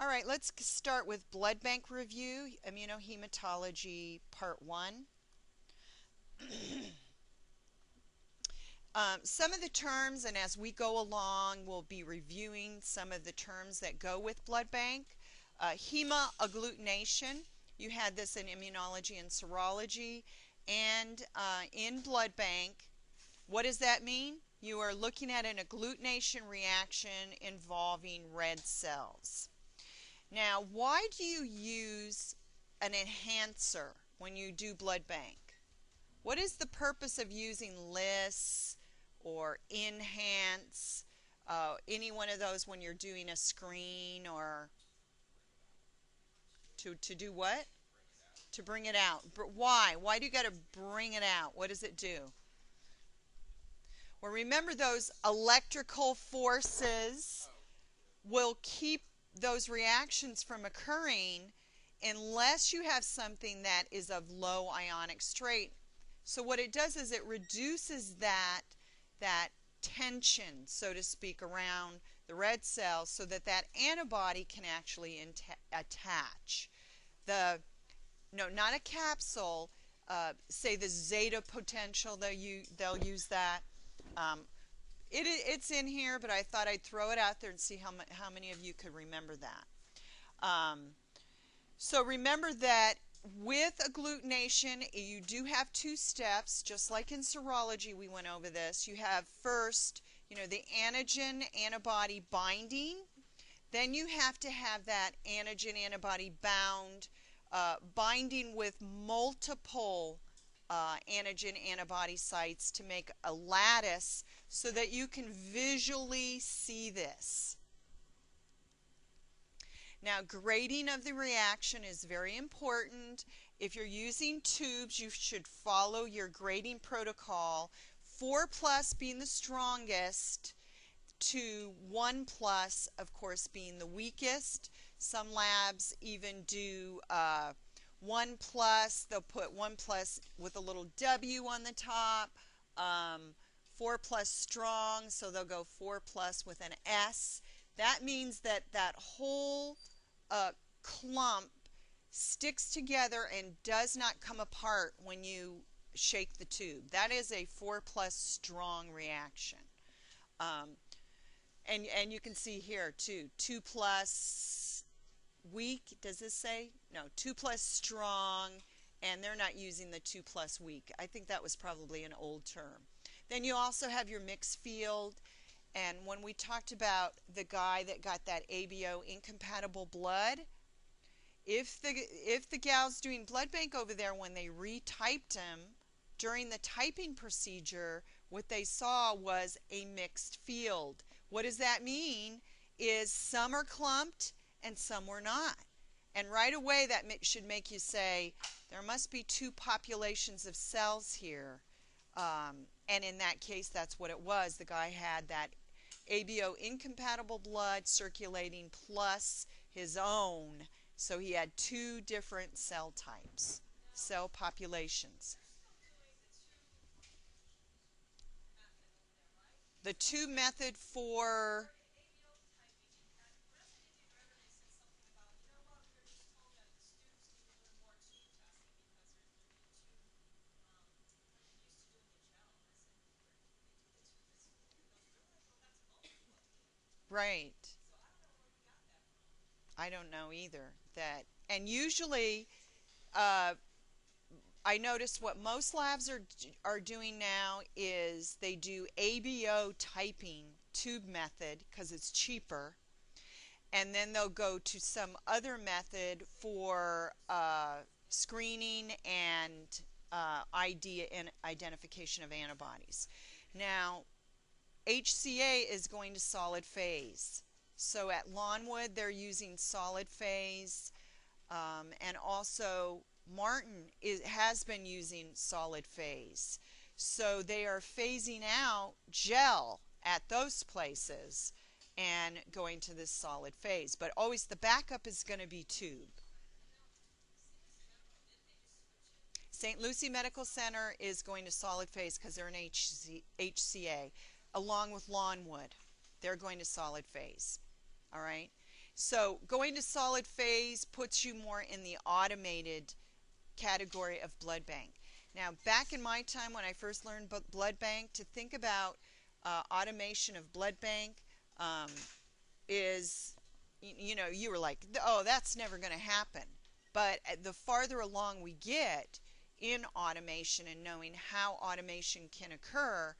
All right, let's start with blood bank review, Immunohematology Part 1. Some of the terms, and as we go along, we'll be reviewing some of the terms that go with blood bank. Hema-agglutination, you had this in immunology and serology, and in blood bank, what does that mean? You are looking at an agglutination reaction involving red cells. Now, why do you use an enhancer when you do blood bank? What is the purpose of using LIS or enhance, any one of those when you're doing a screen, or to do what? To bring it out. But why? Why do you got to bring it out? What does it do? Well, remember, those electrical forces will keep those reactions from occurring unless you have something that is of low ionic strength. So what it does is it reduces that tension, so to speak, around the red cells so that that antibody can actually attach. No, not a capsule, say the zeta potential, they'll use that. It's in here, but I thought I'd throw it out there and see how many of you could remember that. So remember that with agglutination, you do have two steps, just like in serology we went over this. You have first, the antigen-antibody binding. Then you have to have that antigen-antibody binding with multiple antigen-antibody sites to make a lattice so that you can visually see this. Now, grading of the reaction is very important. If you're using tubes, you should follow your grading protocol, 4+ being the strongest to 1+, of course, being the weakest. Some labs even do 1+, they'll put 1+ with a little W on the top, 4+ strong, so they'll go 4+ with an S. That means that that whole clump sticks together and does not come apart when you shake the tube. That is a 4+ strong reaction. And you can see here too, 2+ weak, does this say? No, 2+ strong, and they're not using the 2+ weak. I think that was probably an old term. Then you also have your mixed field, and when we talked about the guy that got that ABO incompatible blood, if the gal's doing blood bank over there, when they retyped him during the typing procedure, what they saw was a mixed field. What does that mean? Is some are clumped and some were not. And right away that should make you say, there must be two populations of cells here. And in that case, that's what it was. The guy had that ABO incompatible blood circulating plus his own. So he had two different cell types, cell populations. The two method for... Right. I don't know either. And usually, I noticed what most labs are doing now is they do ABO typing tube method because it's cheaper, and then they'll go to some other method for screening and identification of antibodies. Now, HCA is going to solid phase. So at Lawnwood, they're using solid phase, and also Martin has been using solid phase. So they are phasing out gel at those places and going to this solid phase. But always the backup is going to be tube. St. Lucie Medical Center is going to solid phase because they're an HCA, along with Lawnwood. They're going to solid phase. All right. So going to solid phase puts you more in the automated category of blood bank. Now, back in my time when I first learned blood bank, to think about automation of blood bank is, you were like, oh, that's never going to happen. But the farther along we get in automation and knowing how automation can occur,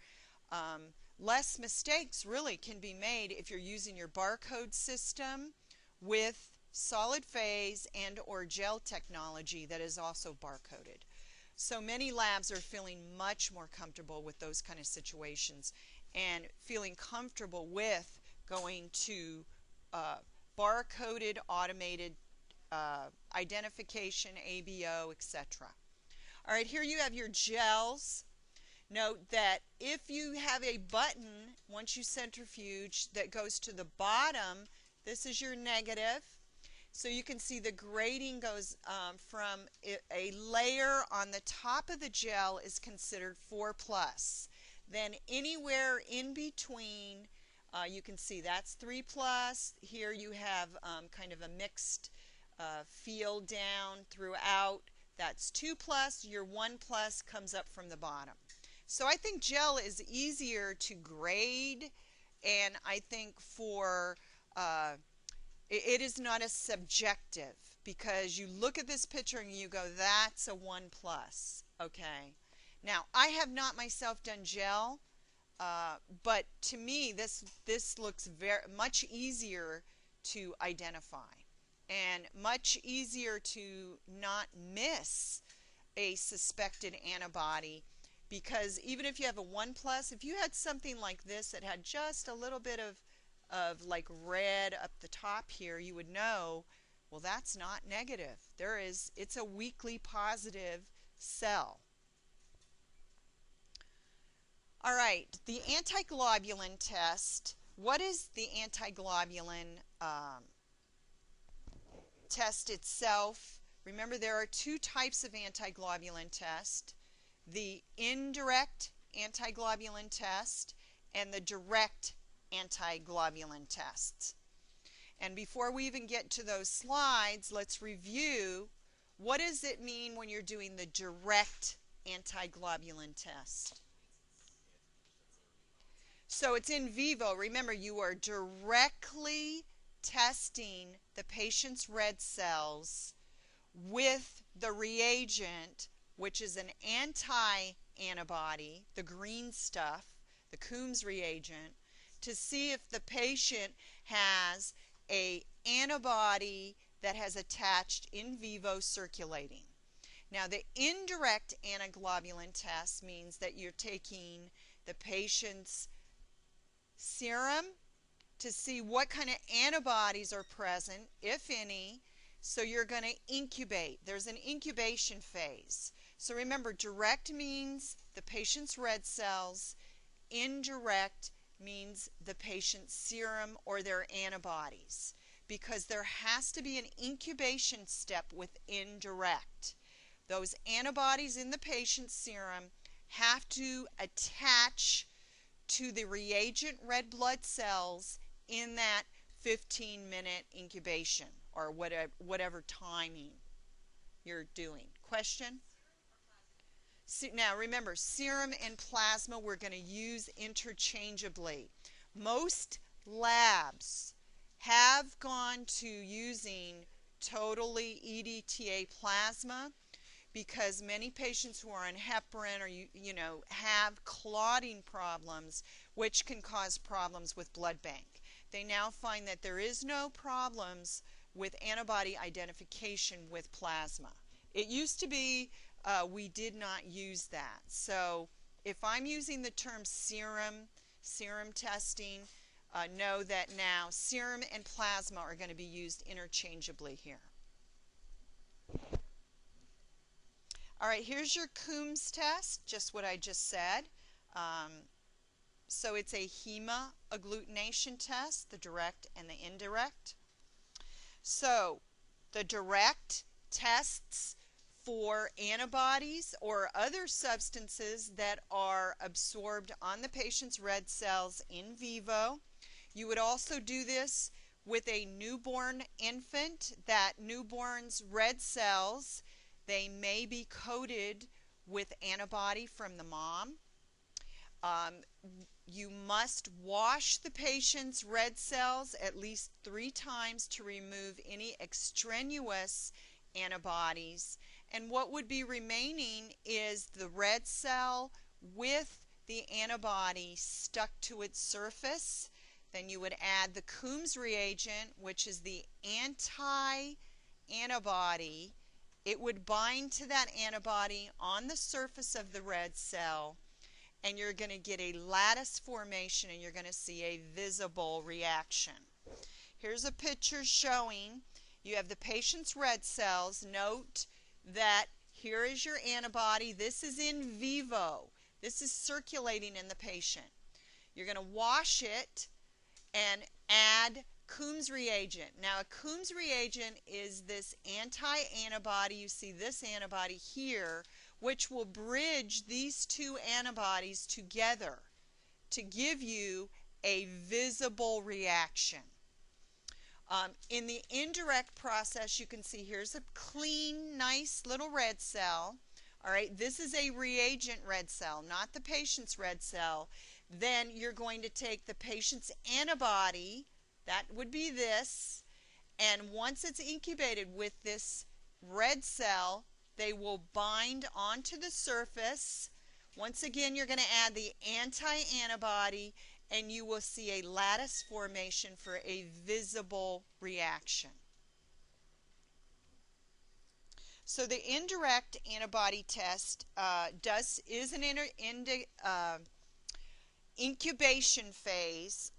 less mistakes really can be made if you're using your barcode system with solid phase and or gel technology that is also barcoded. So many labs are feeling much more comfortable with those kind of situations and feeling comfortable with going to barcoded automated identification, ABO, etc. All right, here you have your gels. Note that if you have a button, once you centrifuge, that goes to the bottom, this is your negative. So you can see the grading goes from a layer on the top of the gel is considered 4+. Then anywhere in between, you can see that's 3+. Here you have kind of a mixed field down throughout. That's 2+. Your 1+ comes up from the bottom. So I think gel is easier to grade, and I think for it is not as subjective, because you look at this picture and you go, that's a 1+. Okay. Now, I have not myself done gel, but to me this looks much easier to identify and much easier to not miss a suspected antibody, because even if you have a 1+, if you had something like this that had just a little bit of like red up the top here, you would know, well, that's not negative. It's a weakly positive cell. All right, the antiglobulin test. What is the antiglobulin test itself? Remember, there are two types of antiglobulin test: the indirect antiglobulin test and the direct antiglobulin tests. And before we even get to those slides, let's review what does it mean when you're doing the direct antiglobulin test. So it's in vivo. Remember, you are directly testing the patient's red cells with the reagent, which is an anti-antibody, the green stuff, the Coomb's reagent, to see if the patient has an antibody that has attached in vivo circulating. Now, the indirect antiglobulin test means that you're taking the patient's serum to see what kind of antibodies are present, if any. So you're going to incubate. There's an incubation phase. So remember, direct means the patient's red cells. Indirect means the patient's serum or their antibodies, because there has to be an incubation step with indirect. Those antibodies in the patient's serum have to attach to the reagent red blood cells in that 15-minute incubation or whatever timing you're doing. Question? Now remember, serum and plasma we're going to use interchangeably. Most labs have gone to using totally EDTA plasma because many patients who are on heparin or have clotting problems, which can cause problems with blood bank. They now find that there is no problems with antibody identification with plasma. It used to be we did not use that. So if I'm using the term serum testing, know that now serum and plasma are going to be used interchangeably here. All right, here's your Coomb's test, just what I just said. So it's a hema-agglutination test, the direct and the indirect. So the direct tests for antibodies or other substances that are absorbed on the patient's red cells in vivo. You would also do this with a newborn infant, that newborn's red cells, they may be coated with antibody from the mom. You must wash the patient's red cells at least 3 times to remove any extraneous antibodies. And what would be remaining is the red cell with the antibody stuck to its surface. Then you would add the Coomb's reagent, which is the anti-antibody. It would bind to that antibody on the surface of the red cell, and you're going to get a lattice formation, and you're going to see a visible reaction. Here's a picture showing you have the patient's red cells. Note that here is your antibody. This is in vivo. This is circulating in the patient. You're going to wash it and add Coomb's reagent. Now, a Coomb's reagent is this anti-antibody. You see this antibody here, which will bridge these 2 antibodies together to give you a visible reaction. In the indirect process, you can see here's a clean, nice little red cell. All right, this is a reagent red cell, not the patient's red cell. Then you're going to take the patient's antibody, that would be this, and once it's incubated with this red cell, they will bind onto the surface. Once again, you're going to add the anti-antibody, and you will see a lattice formation for a visible reaction. So the indirect antibody test is an incubation phase,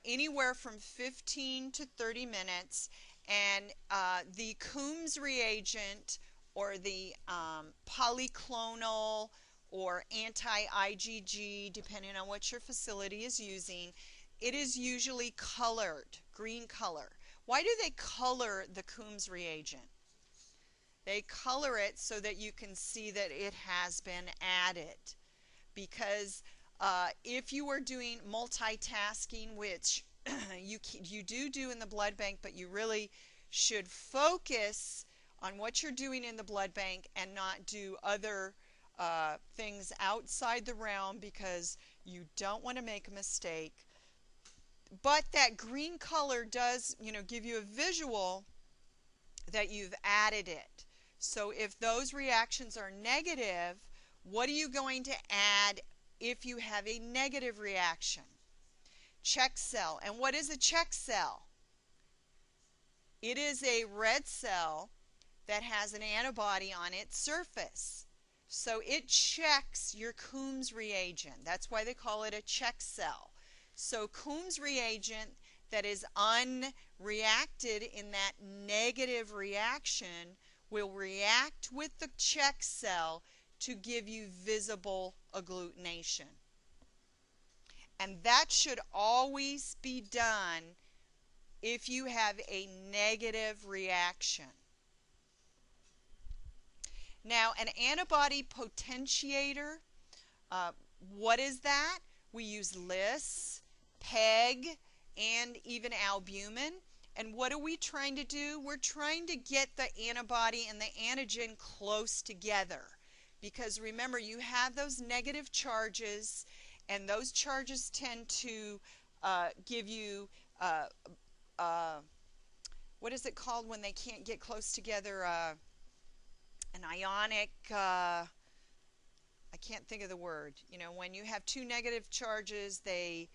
anywhere from 15 to 30 minutes, and the Coomb's reagent or the polyclonal or anti-IgG, depending on what your facility is using, it is usually colored, green color. Why do they color the Coomb's reagent? They color it so that you can see that it has been added. Because if you are doing multitasking, which you do in the blood bank, but you really should focus on what you're doing in the blood bank and not do other things outside the realm, because you don't want to make a mistake. But that green color does, give you a visual that you've added it. So if those reactions are negative, what are you going to add if you have a negative reaction? Check cell. And what is a check cell? It is a red cell that has an antibody on its surface. So it checks your Coomb's reagent. That's why they call it a check cell. So Coomb's reagent that is unreacted in that negative reaction will react with the check cell to give you visible agglutination. And that should always be done if you have a negative reaction. Now, an antibody potentiator, what is that? We use Lys, PEG, and even albumin. And what are we trying to do? We're trying to get the antibody and the antigen close together. Because remember, you have those negative charges, and those charges tend to give you, what is it called when they can't get close together? An ionic, I can't think of the word. When you have 2 negative charges, they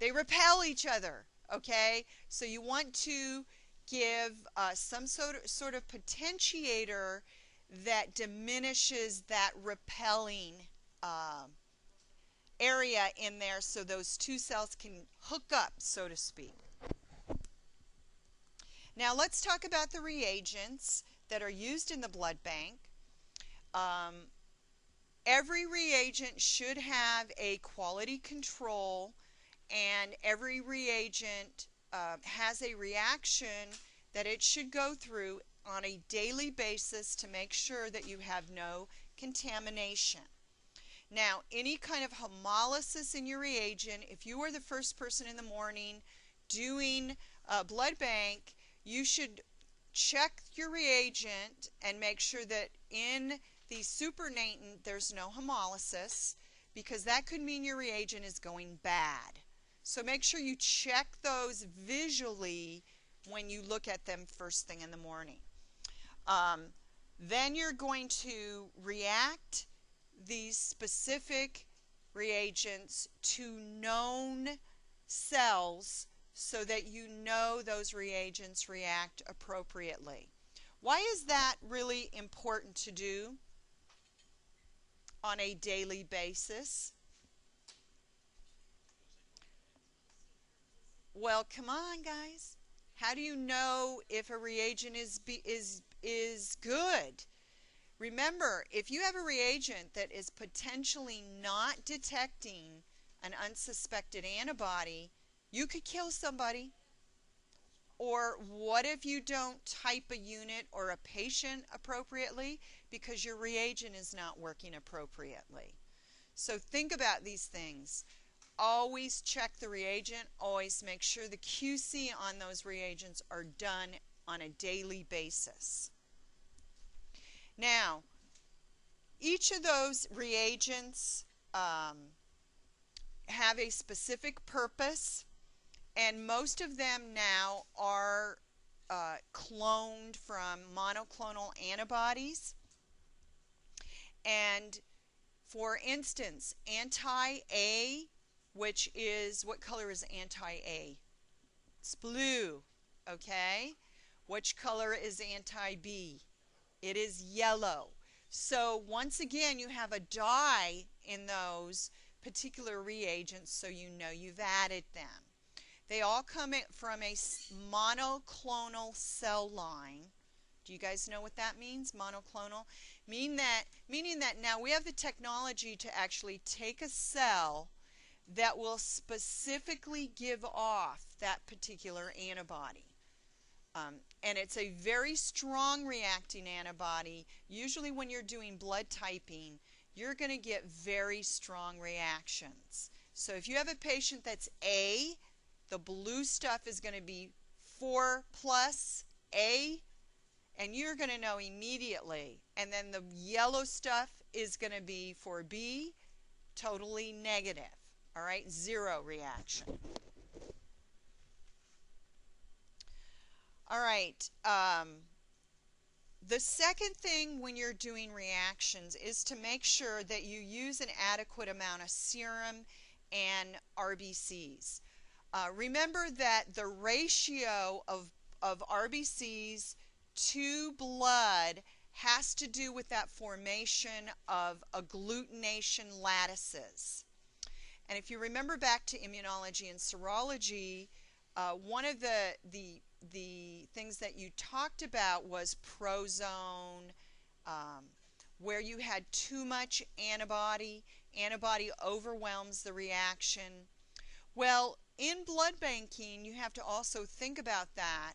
repel each other. Okay, so you want to give some sort of potentiator that diminishes that repelling area in there, so those 2 cells can hook up, so to speak. Now let's talk about the reagents that are used in the blood bank. Every reagent should have a quality control, and every reagent has a reaction that it should go through on a daily basis to make sure that you have no contamination. Now, any kind of hemolysis in your reagent, if you are the first person in the morning, doing a blood bank, you should check your reagent and make sure that in the supernatant there's no hemolysis, because that could mean your reagent is going bad. So make sure you check those visually when you look at them first thing in the morning. Then you're going to react these specific reagents to known cells so that you know those reagents react appropriately. Why is that really important to do on a daily basis? Well, come on, guys. How do you know if a reagent is good? Remember, if you have a reagent that is potentially not detecting an unsuspected antibody, you could kill somebody. Or what if you don't type a unit or a patient appropriately because your reagent is not working appropriately? So think about these things. Always check the reagent. Always make sure the QC on those reagents are done on a daily basis. Now, each of those reagents have a specific purpose, and most of them now are cloned from monoclonal antibodies. And for instance, anti-A, which is, what color is anti-A? It's blue, okay? Which color is anti-B? It is yellow. So once again, you have a dye in those particular reagents, so you know you've added them. They all come from a monoclonal cell line. Do you guys know what that means, monoclonal? Meaning that now we have the technology to actually take a cell that will specifically give off that particular antibody. And it's a very strong reacting antibody. Usually when you're doing blood typing, you're going to get very strong reactions. So if you have a patient that's A, the blue stuff is going to be 4+ A, and you're going to know immediately. And then the yellow stuff is going to be for B, totally negative. All right, 0 reaction. All right, the second thing when you're doing reactions is to make sure that you use an adequate amount of serum and RBCs. Remember that the ratio of RBCs to blood has to do with that formation of agglutination lattices. And if you remember back to immunology and serology, one of the things that you talked about was prozone, where you had too much antibody. Antibody overwhelms the reaction. Well, in blood banking, you have to also think about that.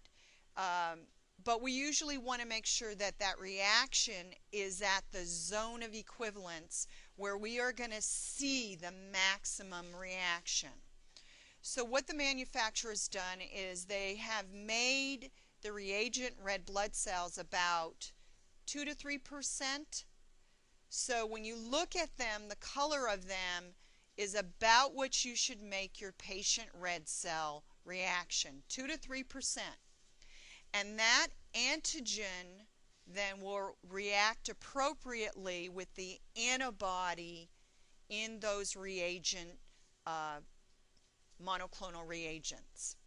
But we usually want to make sure that that reaction is at the zone of equivalence where we are going to see the maximum reaction. So what the manufacturer's done is they have made the reagent red blood cells about 2 to 3%. So when you look at them, the color of them is about what you should make your patient red cell reaction, 2 to 3%. And that antigen then will react appropriately with the antibody in those reagent monoclonal reagents.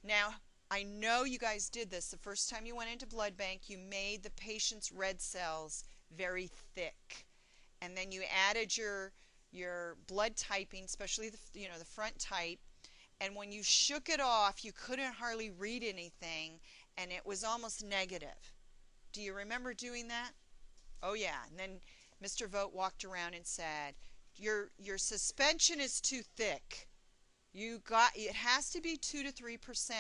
Now, I know you guys did this. The first time you went into blood bank, you made the patient's red cells very thick. And then you added your blood typing, especially the front type. And when you shook it off, you couldn't hardly read anything, and it was almost negative. Do you remember doing that? Oh yeah. And then Mr. Vogt walked around and said, your suspension is too thick. It has to be 2 to 3%.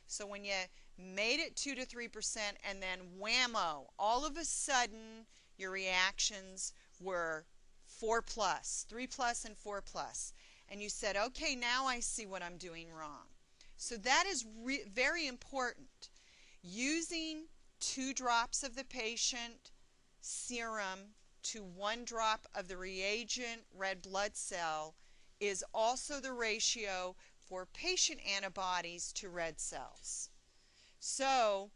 So when you made it 2 to 3% and then whammo, all of a sudden your reactions were 4+, 3+ and 4+. And you said, okay, now I see what I'm doing wrong. So that is very important. Using 2 drops of the patient serum to 1 drop of the reagent red blood cell is also the ratio for patient antibodies to red cells. So,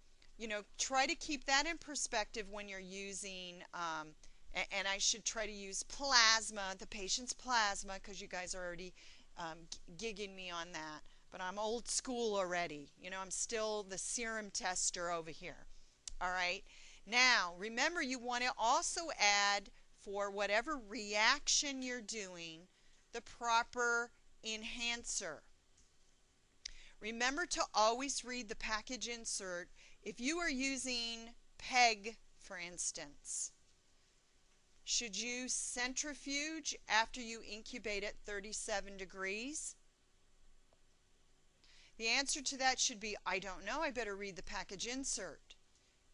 try to keep that in perspective when you're using, and I should try to use plasma, the patient's plasma, because you guys are already gigging me on that. But I'm old school already. I'm still the serum tester over here. All right. Now, remember, you want to also add, for whatever reaction you're doing, the proper enhancer. Remember to always read the package insert. If you are using PEG, for instance, should you centrifuge after you incubate at 37 degrees? The answer to that should be, I don't know, I better read the package insert.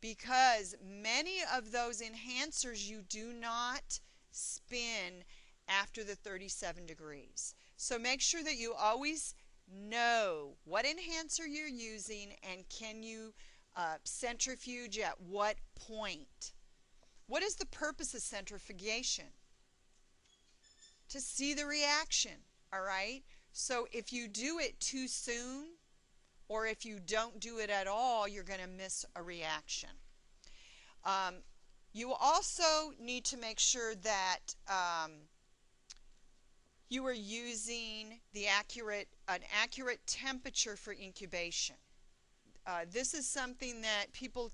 Because many of those enhancers you do not spin after the 37 degrees. So make sure that you always know what enhancer you're using and can you centrifuge at what point. What is the purpose of centrifugation? To see the reaction, all right? So if you do it too soon, or if you don't do it at all, you're going to miss a reaction. You also need to make sure that you are using an accurate temperature for incubation. This is something that people,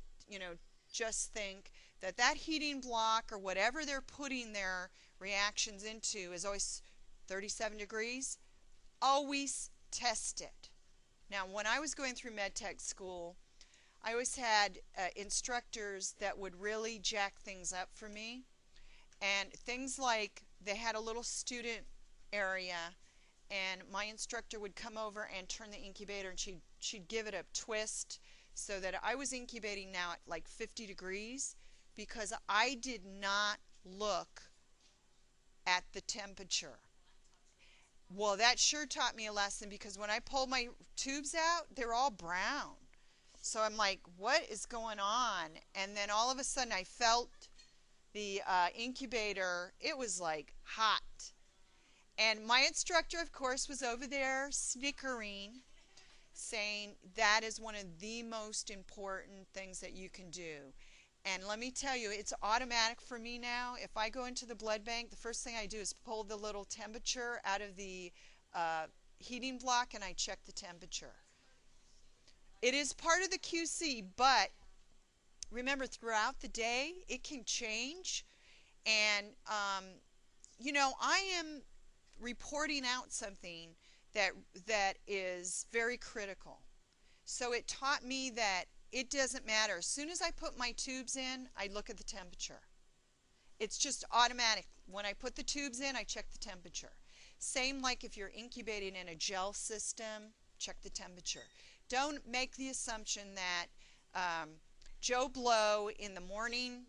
just think that heating block or whatever they're putting their reactions into is always 37 degrees. Always test it. Now, when I was going through medtech school, I always had instructors that would really jack things up for me. And things like, they had a little student area, and my instructor would come over and turn the incubator, and she'd give it a twist so that I was incubating now at like 50 degrees because I did not look at the temperature. Well, that sure taught me a lesson, because when I pulled my tubes out, they're all brown. So I'm like, what is going on? And then all of a sudden I felt the incubator, it was like hot. And my instructor, of course, was over there snickering, saying that is one of the most important things that you can do. And let me tell you, it's automatic for me now. If I go into the blood bank, the first thing I do is pull the little temperature out of the heating block, and I check the temperature. It is part of the QC, but remember, throughout the day, it can change. And, I am reporting out something that is very critical. So it taught me that it doesn't matter. As soon as I put my tubes in, I look at the temperature. It's just automatic. When I put the tubes in, I check the temperature. Same like if you're incubating in a gel system, check the temperature. Don't make the assumption that Joe Blow in the morning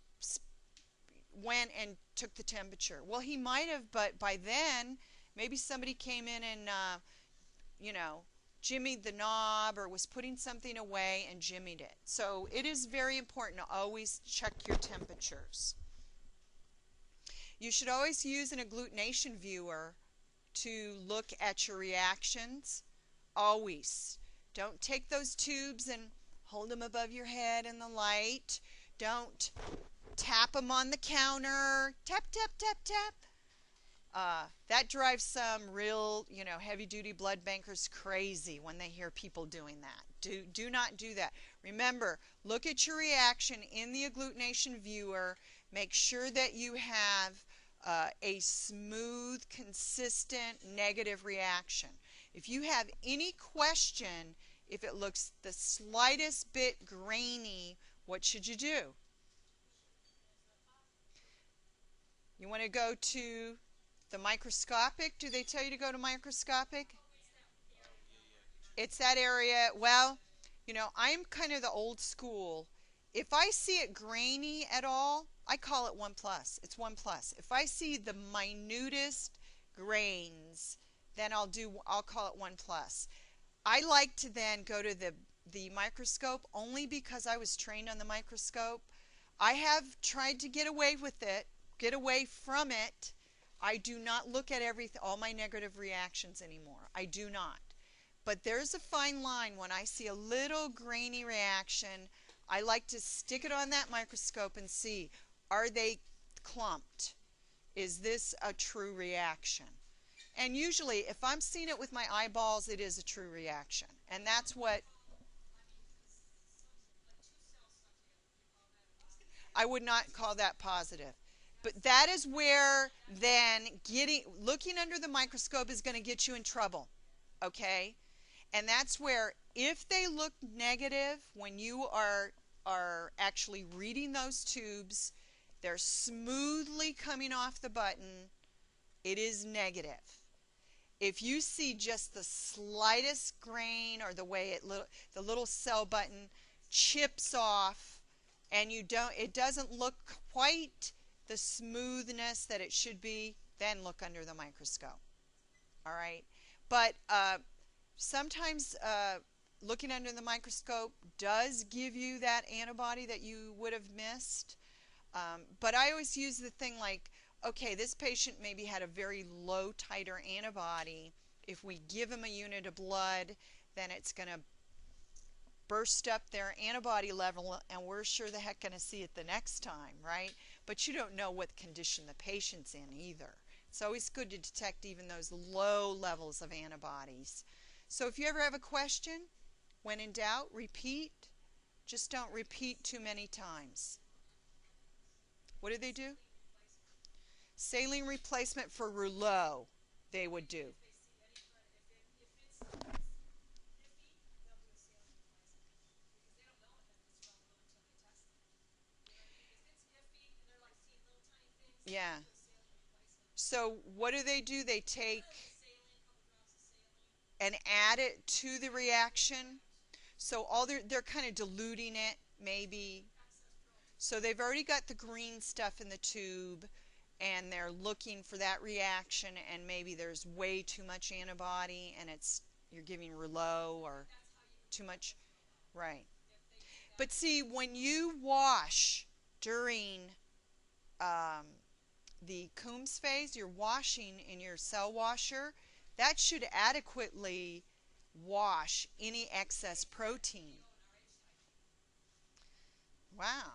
went and took the temperature. Well, he might have, but by then, maybe somebody came in and, jimmied the knob or was putting something away and jimmied it. So it is very important to always check your temperatures. You should always use an agglutination viewer to look at your reactions. Always. Don't take those tubes and hold them above your head in the light. Don't tap them on the counter. Tap, tap, tap, tap. That drives some real, heavy-duty blood bankers crazy when they hear people doing that. Do not do that. Remember, look at your reaction in the agglutination viewer. Make sure that you have a smooth, consistent, negative reaction. If you have any question, if it looks the slightest bit grainy, what should you do? You want to go to the microscopic. Do they tell you to go to microscopic? It's that area. Well, I'm kind of the old school. If I see it grainy at all, I call it 1+. It's 1+. If I see the minutest grains, then I'll call it 1+. I like to then go to the microscope only because I was trained on the microscope. I have tried to get away with it, get away from it. I do not look at all my negative reactions anymore. I do not. But there's a fine line when I see a little grainy reaction. I like to stick it on that microscope and see, are they clumped? Is this a true reaction? And usually, if I'm seeing it with my eyeballs, it is a true reaction. And that's what I would not call that positive. But that is where then looking under the microscope is going to get you in trouble. Okay? And that's where if they look negative when you are actually reading those tubes, they're smoothly coming off the button, it is negative. If you see just the slightest grain or the way the little cell button chips off and it doesn't look quite the smoothness that it should be, then look under the microscope. All right? But sometimes looking under the microscope does give you that antibody that you would have missed. But I always use the thing like, okay, this patient maybe had a very low titer antibody. If we give them a unit of blood, then it's going to burst up their antibody level, and we're sure the heck going to see it the next time, right? But you don't know what condition the patient's in either. It's always good to detect even those low levels of antibodies. So if you ever have a question, when in doubt, repeat. Just don't repeat too many times. What do they do? Saline replacement for rouleau, they would do. Yeah. So what do? They take and add it to the reaction. So they're kind of diluting it, maybe. So they've already got the green stuff in the tube, and they're looking for that reaction, and maybe there's way too much antibody, and you're giving rouleau or too much. Right. But see, when you wash during the Coombs phase, you're washing in your cell washer, that should adequately wash any excess protein. Wow.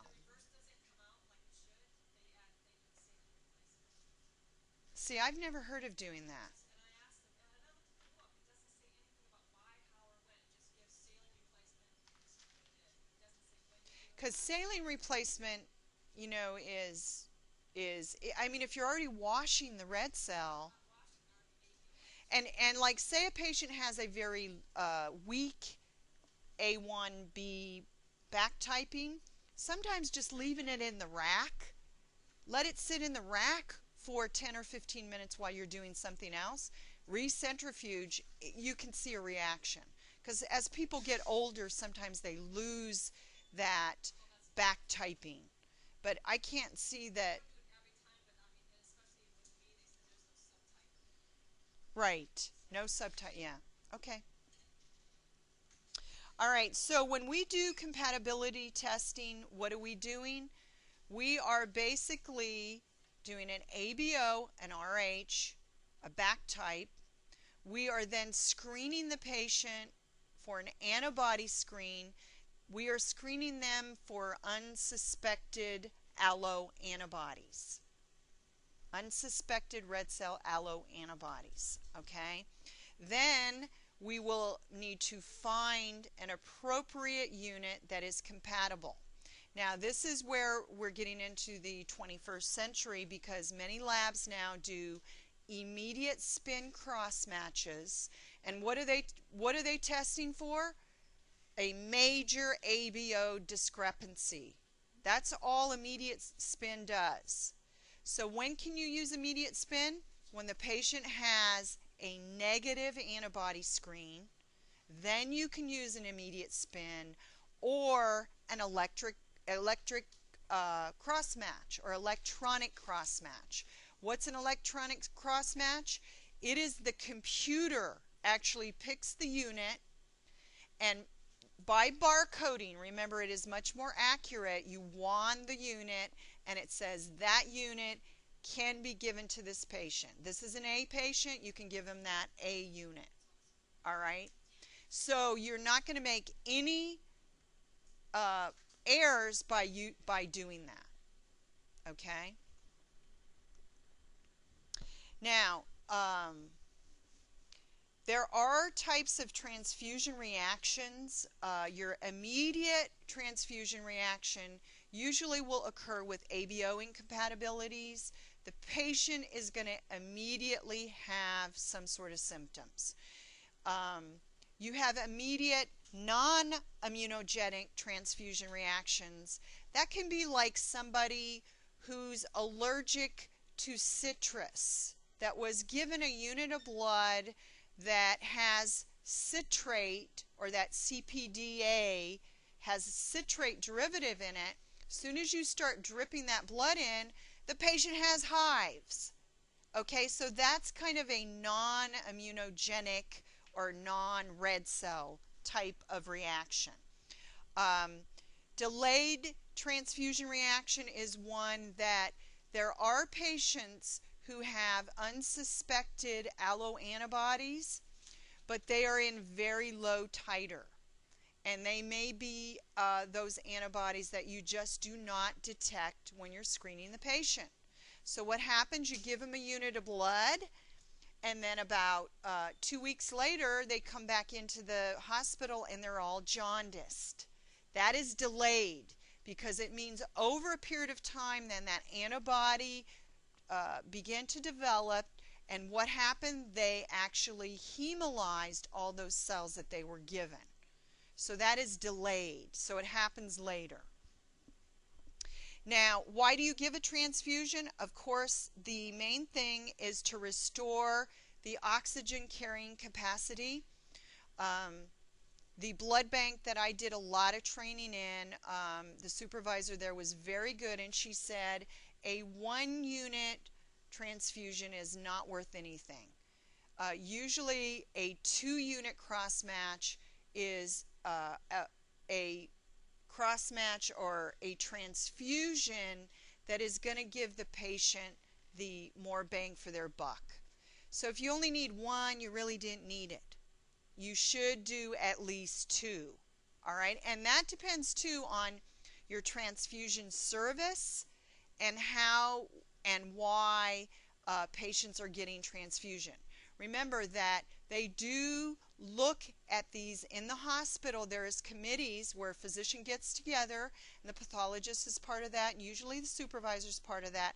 See, I've never heard of doing that. Because saline replacement, I mean, if you're already washing the red cell, and like say a patient has a very weak A1B back typing, sometimes just leaving it in the rack, let it sit in the rack for 10 or 15 minutes while you're doing something else, recentrifuge, you can see a reaction. Because as people get older, sometimes they lose that back typing. But I can't see that. Right. No subtype. Yeah. Okay. All right. So when we do compatibility testing, what are we doing? We are basically doing an ABO, an RH, a back type. We are then screening the patient for an antibody screen. We are screening them for unsuspected alloantibodies. Unsuspected red cell alloantibodies, okay? Then we will need to find an appropriate unit that is compatible. Now this is where we're getting into the 21st century because many labs now do immediate spin cross matches. And what are they testing for? A major ABO discrepancy. That's all immediate spin does. So when can you use immediate spin? When the patient has a negative antibody screen, then you can use an immediate spin or an electric cross match or electronic cross match. What's an electronic cross match? It is the computer actually picks the unit And by barcoding, remember it is much more accurate. You wand the unit and it says that unit can be given to this patient. This is an A patient, you can give him that A unit. All right? So you're not going to make any errors by doing that. Okay? Now, there are types of transfusion reactions. Your immediate transfusion reaction usually will occur with ABO incompatibilities. The patient is going to immediately have some sort of symptoms. You have immediate non-immunogenic transfusion reactions. That can be like somebody who's allergic to citrus, that was given a unit of blood that has citrate, or that CPDA has a citrate derivative in it. As soon as you start dripping that blood in, the patient has hives. Okay, so that's kind of a non-immunogenic or non-red cell type of reaction. Delayed transfusion reaction is one that there are patients who have unsuspected alloantibodies, but they are in very low titer. And they may be those antibodies that you just do not detect when you're screening the patient. So what happens, you give them a unit of blood, and then about 2 weeks later, they come back into the hospital and they're all jaundiced. That is delayed, because it means over a period of time then that antibody began to develop, and what happened, they actually hemolyzed all those cells that they were given. So that is delayed, so it happens later. Now, why do you give a transfusion? Of course, the main thing is to restore the oxygen carrying capacity. The blood bank that I did a lot of training in, the supervisor there was very good, and she said a 1-unit transfusion is not worth anything. Usually a 2-unit cross-match is a cross-match or a transfusion that is going to give the patient the more bang for their buck. So if you only need 1, you really didn't need it. You should do at least 2. All right, and that depends too on your transfusion service and how and why patients are getting transfusion. Remember that they do look at these in the hospital. There is committees where a physician gets together, and the pathologist is part of that, and usually the supervisor is part of that,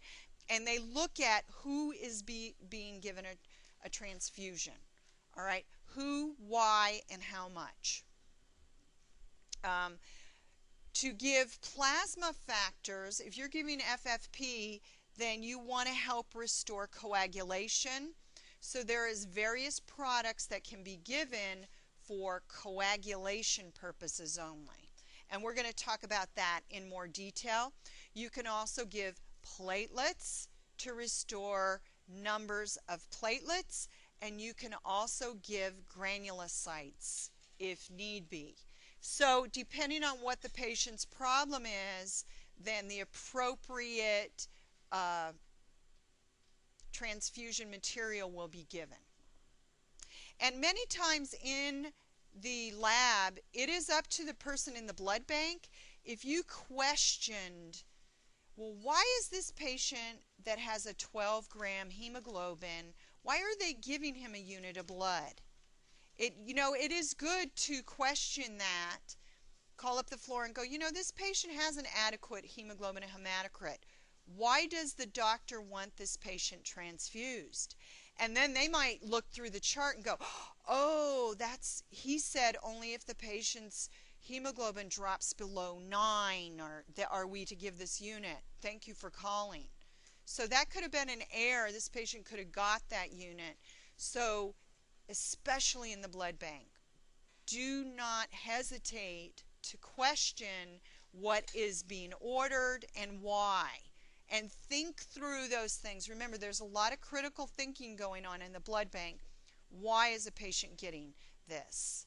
and they look at who is being given a transfusion. All right, who, why, and how much. To give plasma factors, if you're giving FFP, then you want to help restore coagulation. So there is various products that can be given for coagulation purposes only. And we're going to talk about that in more detail. You can also give platelets to restore numbers of platelets, and you can also give granulocytes if need be. So depending on what the patient's problem is, then the appropriate transfusion material will be given. And many times in the lab, it is up to the person in the blood bank. If you questioned, well, why is this patient that has a 12-gram hemoglobin, why are they giving him a unit of blood? It is good to question that. Call up the floor and go, this patient has an adequate hemoglobin and hematocrit. Why does the doctor want this patient transfused? And then they might look through the chart and go, oh, he said only if the patient's hemoglobin drops below 9 are we to give this unit. Thank you for calling. So that could have been an error. This patient could have got that unit. So especially in the blood bank, do not hesitate to question what is being ordered and why. And think through those things. Remember, there's a lot of critical thinking going on in the blood bank. Why is a patient getting this?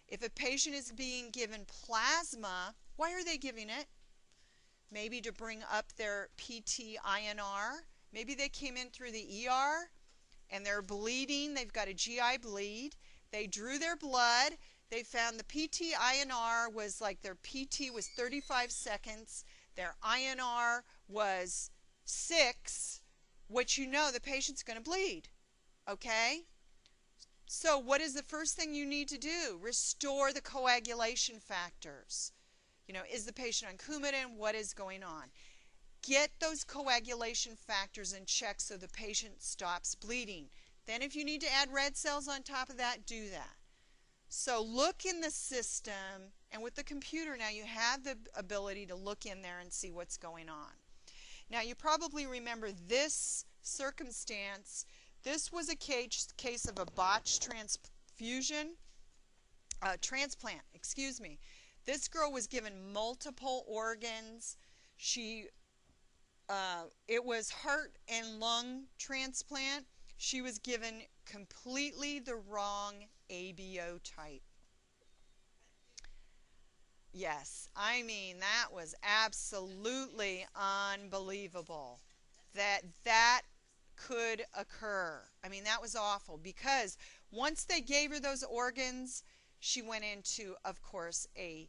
If a patient is being given plasma, why are they giving it? Maybe to bring up their PT-INR. Maybe they came in through the ER and they're bleeding. They've got a GI bleed. They drew their blood. They found the PT-INR was like their PT was 35 seconds. Their INR was 6, which you know the patient's going to bleed. Okay? So what is the first thing you need to do? Restore the coagulation factors. You know, is the patient on Coumadin? What is going on? Get those coagulation factors in check so the patient stops bleeding. Then if you need to add red cells on top of that, do that. So look in the system, and with the computer now you have the ability to look in there and see what's going on. Now you probably remember this circumstance. This was a case of a botched transplant, excuse me. This girl was given multiple organs. It was heart and lung transplant. She was given completely the wrong ABO type. Yes, I mean, that was absolutely unbelievable that that could occur. I mean, that was awful because once they gave her those organs, she went into, of course, a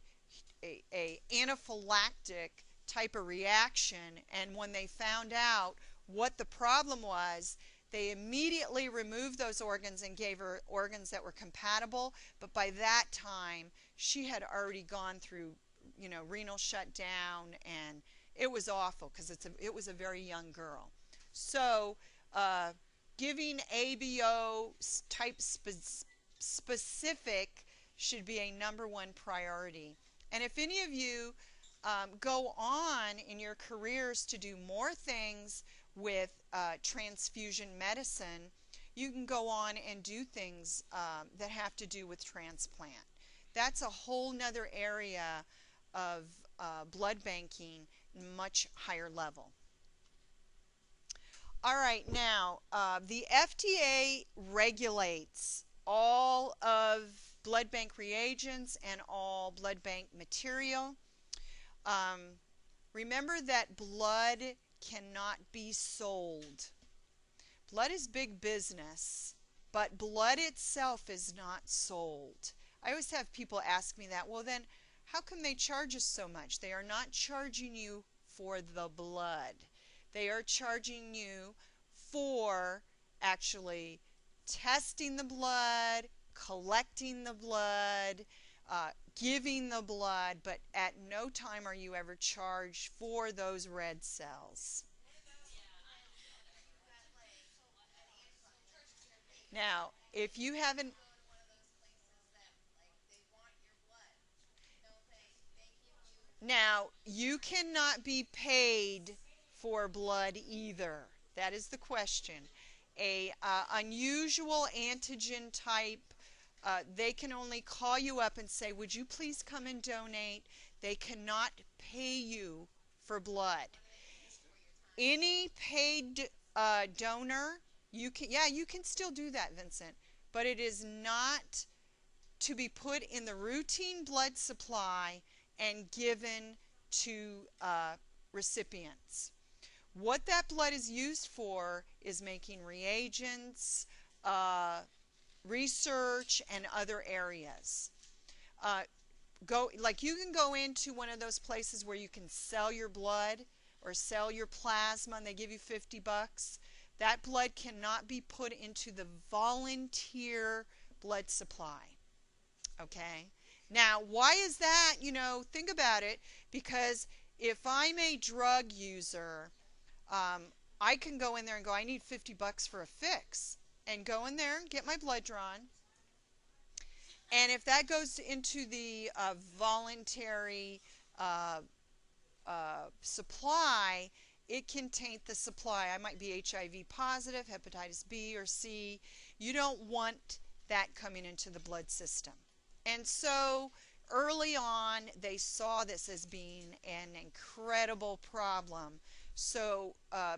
anaphylactic type of reaction, and when they found out what the problem was, they immediately removed those organs and gave her organs that were compatible, but by that time she had already gone through, you know, renal shutdown, and it was awful because it was a very young girl. So giving ABO type specific should be a #1 priority. And if any of you go on in your careers to do more things with transfusion medicine, you can go on and do things that have to do with transplant. That's a whole nother area of blood banking, much higher level. All right, now the FDA regulates all of blood bank reagents and all blood bank material. Remember that blood cannot be sold. Blood is big business, but blood itself is not sold. I always have people ask me that. Well, then how come they charge us so much? They are not charging you for the blood. They are charging you for actually testing the blood, collecting the blood, giving the blood, but at no time are you ever charged for those red cells. Now, if you haven't, now you cannot be paid for blood either. That is the question. A unusual antigen type, they can only call you up and say, would you please come and donate? They cannot pay you for blood. Any paid donor, you can still do that, Vincent, but it is not to be put in the routine blood supply and given to recipients. What that blood is used for is making reagents, research, and other areas. You can go into one of those places where you can sell your blood or sell your plasma and they give you $50. That blood cannot be put into the volunteer blood supply. Okay? Now, why is that? You know, think about it. Because if I'm a drug user, I can go in there and go, I need $50 for a fix. And go in there and get my blood drawn. And if that goes into the voluntary supply, it can taint the supply. I might be HIV positive, hepatitis B or C. You don't want that coming into the blood system. And so early on, they saw this as being an incredible problem. So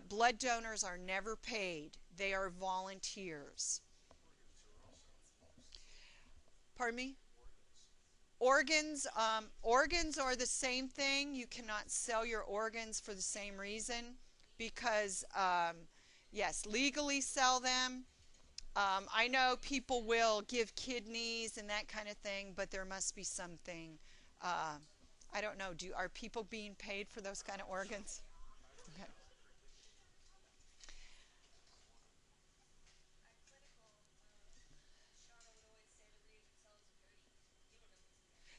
blood donors are never paid. They are volunteers. Pardon me? Organs are the same thing. You cannot sell your organs for the same reason because, yes, legally sell them. I know people will give kidneys and that kind of thing, but there must be something. I don't know. Are people being paid for those kind of organs? Okay.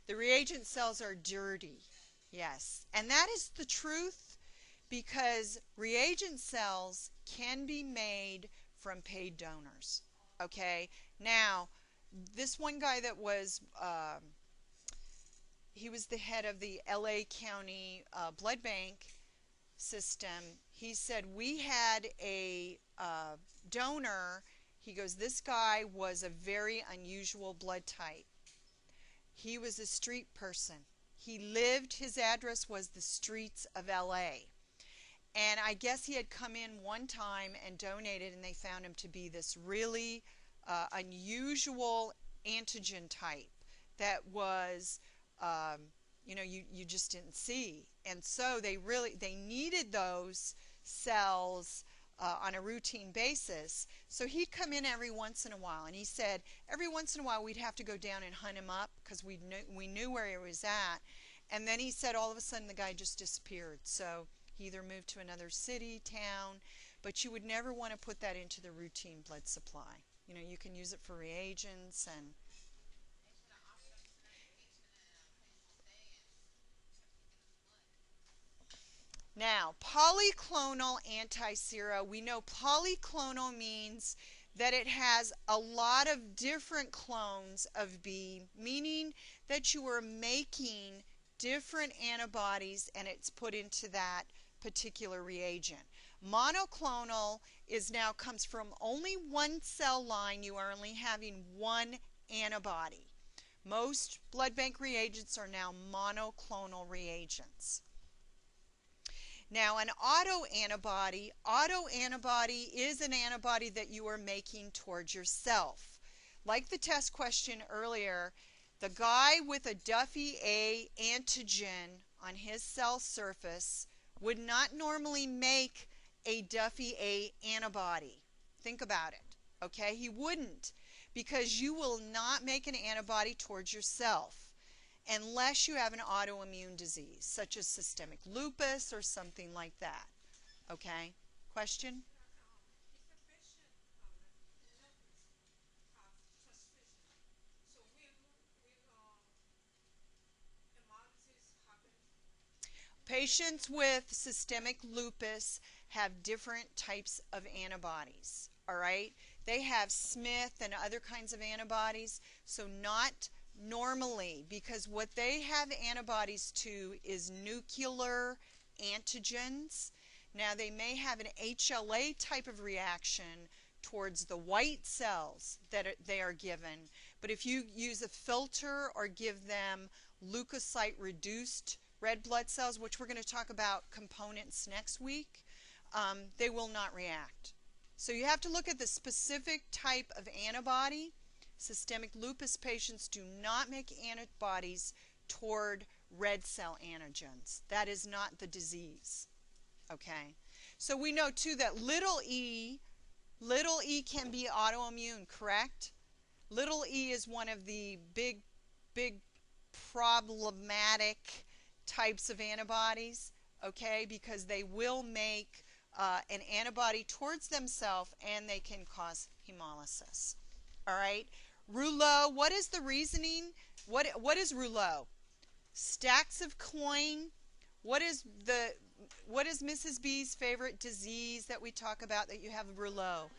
The reagent cells are dirty. Yes. And that is the truth because reagent cells can be made from paid donors. Okay. Now, this one guy that was, he was the head of the LA County blood bank system. He said, we had a donor. He goes, this guy was a very unusual blood type. He was a street person. He lived, his address was the streets of LA. And I guess he had come in one time and donated, and they found him to be this really unusual antigen type that was, you just didn't see. And so they needed those cells on a routine basis. So he'd come in every once in a while, and he said every once in a while we'd have to go down and hunt him up because we knew where he was at. And then he said all of a sudden the guy just disappeared. So he either moved to another city, town, but you would never want to put that into the routine blood supply. You can use it for reagents and now, polyclonal antisera, we know polyclonal means that it has a lot of different clones of B, meaning that you are making different antibodies and it's put into that particular reagent. Monoclonal comes from only one cell line. You are only having one antibody. Most blood bank reagents are now monoclonal reagents. Now, an autoantibody is an antibody that you are making towards yourself. Like the test question earlier, the guy with a Duffy A antigen on his cell surface would not normally make a Duffy A antibody. Think about it, okay? He wouldn't, because you will not make an antibody towards yourself unless you have an autoimmune disease, such as systemic lupus or something like that. Okay? Question? Patients with systemic lupus have different types of antibodies, all right? They have Smith and other kinds of antibodies, so not normally, because what they have antibodies to is nuclear antigens. Now, they may have an HLA type of reaction towards the white cells that they are given, but if you use a filter or give them leukocyte-reduced red blood cells, which we're going to talk about components next week, they will not react. So you have to look at the specific type of antibody. Systemic lupus patients do not make antibodies toward red cell antigens. That is not the disease. Okay? So we know too that little e can be autoimmune, correct? Little e is one of the big problematic types of antibodies, okay, because they will make an antibody towards themselves and they can cause hemolysis. All right? Rouleau, what is the reasoning? What is Rouleau? Stacks of coin. What is Mrs. B's favorite disease that we talk about that you have Rouleau?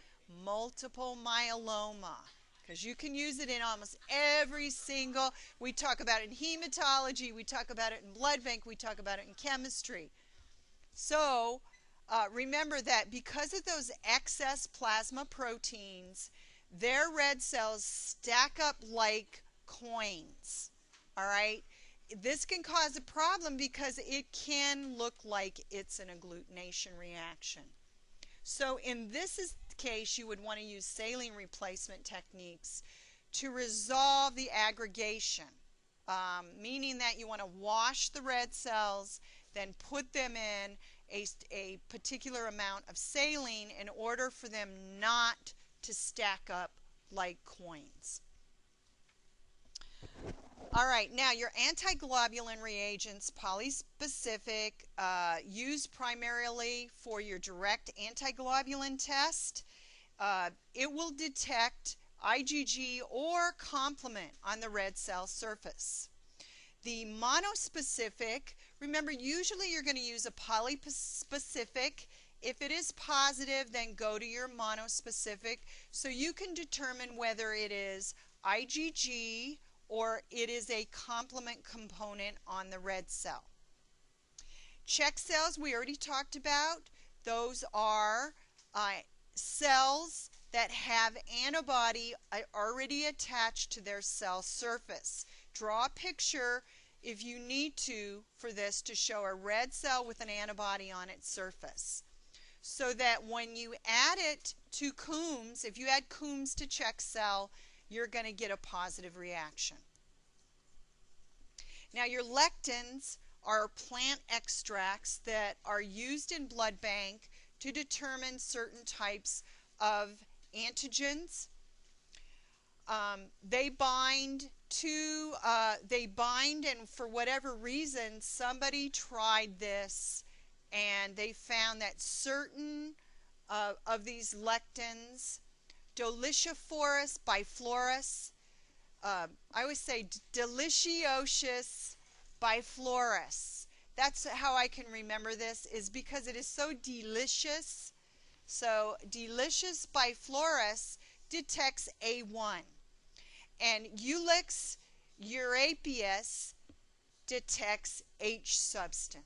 Multiple myeloma. Because you can use it in almost every single, we talk about it in hematology, we talk about it in blood bank, we talk about it in chemistry. So remember that because of those excess plasma proteins, their red cells stack up like coins, all right? This can cause a problem because it can look like it's an agglutination reaction. So in this case, you would want to use saline replacement techniques to resolve the aggregation, meaning that you want to wash the red cells, then put them in a particular amount of saline in order for them not to stack up like coins. All right, now your antiglobulin reagents, polyspecific, used primarily for your direct antiglobulin test. It will detect IgG or complement on the red cell surface. The monospecific, remember, usually you're going to use a polyspecific. If it is positive, then go to your monospecific so you can determine whether it is IgG or it is a complement component on the red cell. Check cells we already talked about. Those are cells that have antibody already attached to their cell surface. Draw a picture if you need to for this to show a red cell with an antibody on its surface, so that when you add it to Coombs, if you add Coombs to check cell, you're going to get a positive reaction. Now your lectins are plant extracts that are used in blood bank to determine certain types of antigens. They bind and for whatever reason somebody tried this and they found that certain of these lectins, Deliciaphorus biflorus, I always say deliciosius biflorus. That's how I can remember this, is because it is so delicious. So delicious biflorus detects A1, and Ulix eurapeus detects H substance.